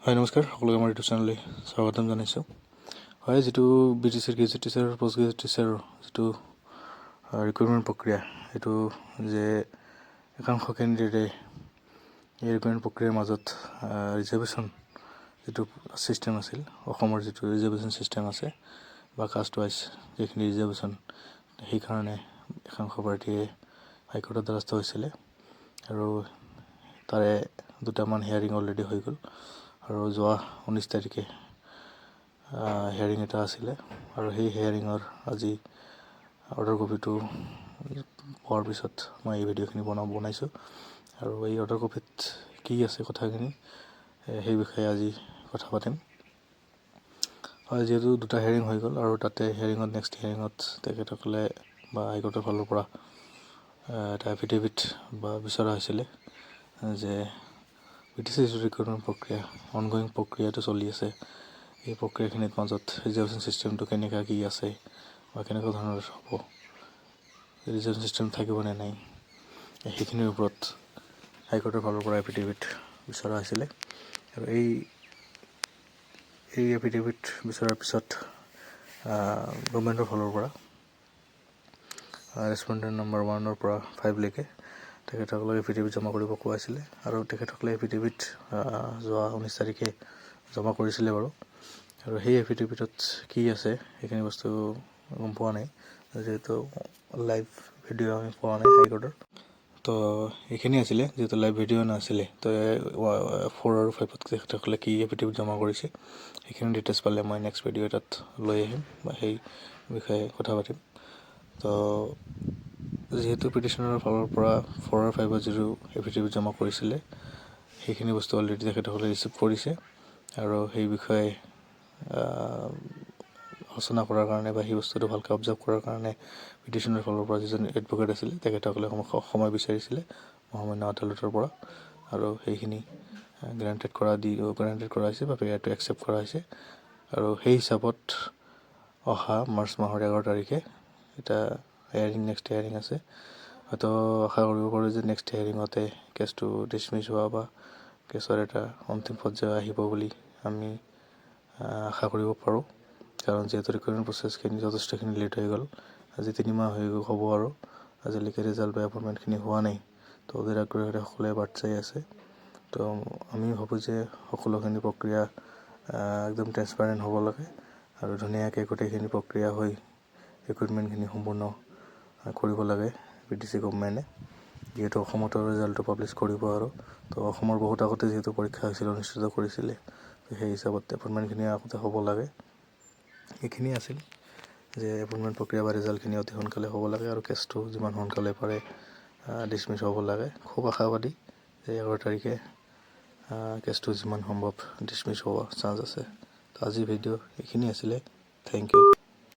হয় নমস্কাৰ, সকলোকে আমাৰ ইউটিউব চেনেললৈ স্বাগতম জনাইছোঁ। হয়, যিটো BTC গ্ৰেজুৱেট টিচাৰ আৰু পষ্ট গ্ৰেজুৱেট টিচাৰৰ যিটো ৰিক্ৰুইটমেণ্ট প্ৰক্ৰিয়া, সেইটো যে একাংশ কেণ্ডিডেটে এই ৰিক্ৰুইটমেণ্ট প্ৰক্ৰিয়াৰ মাজত ৰিজাৰ্ভেশ্যন যিটো ছিষ্টেম আছিল, অসমৰ যিটো ৰিজাৰ্ভেশ্যন ছিষ্টেম আছে বা কাষ্ট ৱাইজ যিখিনি ৰিজাৰ্ভেশ্যন, সেইকাৰণে একাংশ প্ৰাৰ্থীয়ে হাইকোৰ্টৰ দ্বাৰস্থ হৈছিলে আৰু তাৰে দুটামান হিয়াৰিং অলৰেডি হৈ গ'ল আৰু যোৱা 19 তাৰিখে হিয়াৰিং এটা আছিলে আৰু সেই হিয়াৰিঙৰ আজি অৰ্ডাৰ কপিটো পোৱাৰ পিছত মই এই ভিডিঅ'খিনি বনাইছোঁ আৰু এই অৰ্ডাৰ কপিত কি আছে কথাখিনি সেই বিষয়ে আজি কথা পাতিম। হয়, যিহেতু দুটা হিয়াৰিং হৈ গ'ল আৰু তাতে হিয়াৰিঙত নেক্সট হিয়াৰিঙত তেখেতসকলে বা হাইকোৰ্টৰ ফালৰ পৰা এটা এফিডেভিট বা বিচৰা হৈছিলে যে BTC ৰিক্ৰুইটমেণ্ট প্ৰক্ৰিয়া অনগয়িং প্ৰক্ৰিয়াটো চলি আছে, এই প্ৰক্ৰিয়াখিনিত মাজত ৰিজাৰ্ভেশ্যন ছিষ্টেমটো কেনেকুৱা কি আছে বা কেনেকুৱা ধৰণৰ হ'ব, ৰিজাৰ্ভেশ্যন ছিষ্টেম থাকিবনে নাই, সেইখিনিৰ ওপৰত হাইকোৰ্টৰ ফালৰ পৰা এফিডেভিট বিচৰা হৈছিলে আৰু এই এফিডেভিট বিচৰাৰ পিছত গভৰ্ণমেণ্টৰ ফালৰ পৰা ৰেছপণ্ডেণ্ট নম্বৰ 1 পৰা 5 লৈকে তেখেতসকলক এফিডেভিট জমা কৰিব কোৱা হৈছিলে আৰু তেখেতসকলে এফিডেভিট যোৱা 19 তাৰিখে জমা কৰিছিলে বাৰু। আৰু সেই এফিডেভিটত কি আছে সেইখিনি বস্তু গম পোৱা নাই, যিহেতু লাইভ ভিডিঅ' আমি পোৱা নাই হাইকোৰ্টৰ। তো এইখিনি আছিলে, যিহেতু লাইভ ভিডিঅ' নাছিলে, তো 4 আৰু 5ত তেখেতসকলে কি এফিডেভিট জমা কৰিছে সেইখিনি ডিটেইলছ পালে মই নেক্সট ভিডিঅ' এটাত লৈ আহিম বা সেই বিষয়ে কথা পাতিম। তো যিহেতু পিটিশ্যনাৰৰ ফালৰ পৰা 4 আৰু 5ত যিটো এফিডেভিট জমা কৰিছিলে সেইখিনি বস্তু অলৰেডি তেখেতসকলে ৰিচিভ কৰিছে আৰু সেই বিষয়ে আলোচনা কৰাৰ কাৰণে বা সেই বস্তুটো ভালকৈ অবজাৰ্ভ কৰাৰ কাৰণে পিটিশ্যনৰ ফালৰ পৰা যিজন এডভকেট আছিলে তেখেতসকলে সময় বিচাৰিছিলে মহামান্য আদালতৰ পৰা আৰু সেইখিনি গ্ৰেণ্টেড কৰা হৈছে বা পেয়াৰটো একচেপ্ট কৰা হৈছে আৰু সেই হিচাপত অহা মাৰ্চ মাহৰ 11 তাৰিখে এটা নেক্সট হিয়াৰিং আছে। হয়তো আশা কৰিব পাৰোঁ যে নেক্সট হিয়াৰিঙতে কেছটো ডিছমিছ হোৱা বা কেছৰ এটা অন্তিম পৰ্যায় আহিব বুলি আমি আশা কৰিব পাৰোঁ, কাৰণ যিহেতু ৰিক্ৰুইটমেণ্ট প্ৰচেছখিনি যথেষ্টখিনি লেট হৈ গ'ল, আজি 3 মাহ হ'ব আৰু আজিলৈকে ৰিজাল্ট বা এপইণ্টমেণ্টখিনি হোৱা নাই। তো অধীৰ আগ্ৰহীৰে সকলোৱে বাট চাই আছে। তো আমি ভাবোঁ যে সকলোখিনি প্ৰক্ৰিয়া একদম ট্ৰেন্সপাৰেণ্ট হ'ব লাগে আৰু ধুনীয়াকৈ গোটেইখিনি প্ৰক্ৰিয়া হৈ ৰিক্ৰুইটমেণ্টখিনি সম্পূৰ্ণ কৰিব লাগে BTC গভৰ্ণমেণ্টে, যিহেতু অসমতো ৰিজাল্টটো পাব্লিছ কৰিব আৰু তো অসমৰ বহুত আগতে যিহেতু পৰীক্ষা হৈছিল, অনুষ্ঠিত কৰিছিলে, সেই হিচাপত এপইণ্টমেণ্টখিনি আগতে হ'ব লাগে। এইখিনি আছিল যে এপইণ্টমেণ্ট প্ৰক্ৰিয়া বা ৰিজাল্টখিনি অতি সোনকালে হ'ব লাগে আৰু কেছটো যিমান সোনকালে পাৰে ডিছমিছ হ'ব লাগে। খুব আশাবাদী যে 11 তাৰিখে কেছটো যিমান সম্ভৱ ডিছমিছ হ'ব চান্স আছে। তো আজিৰ ভিডিঅ' এইখিনি আছিলে। Thank U.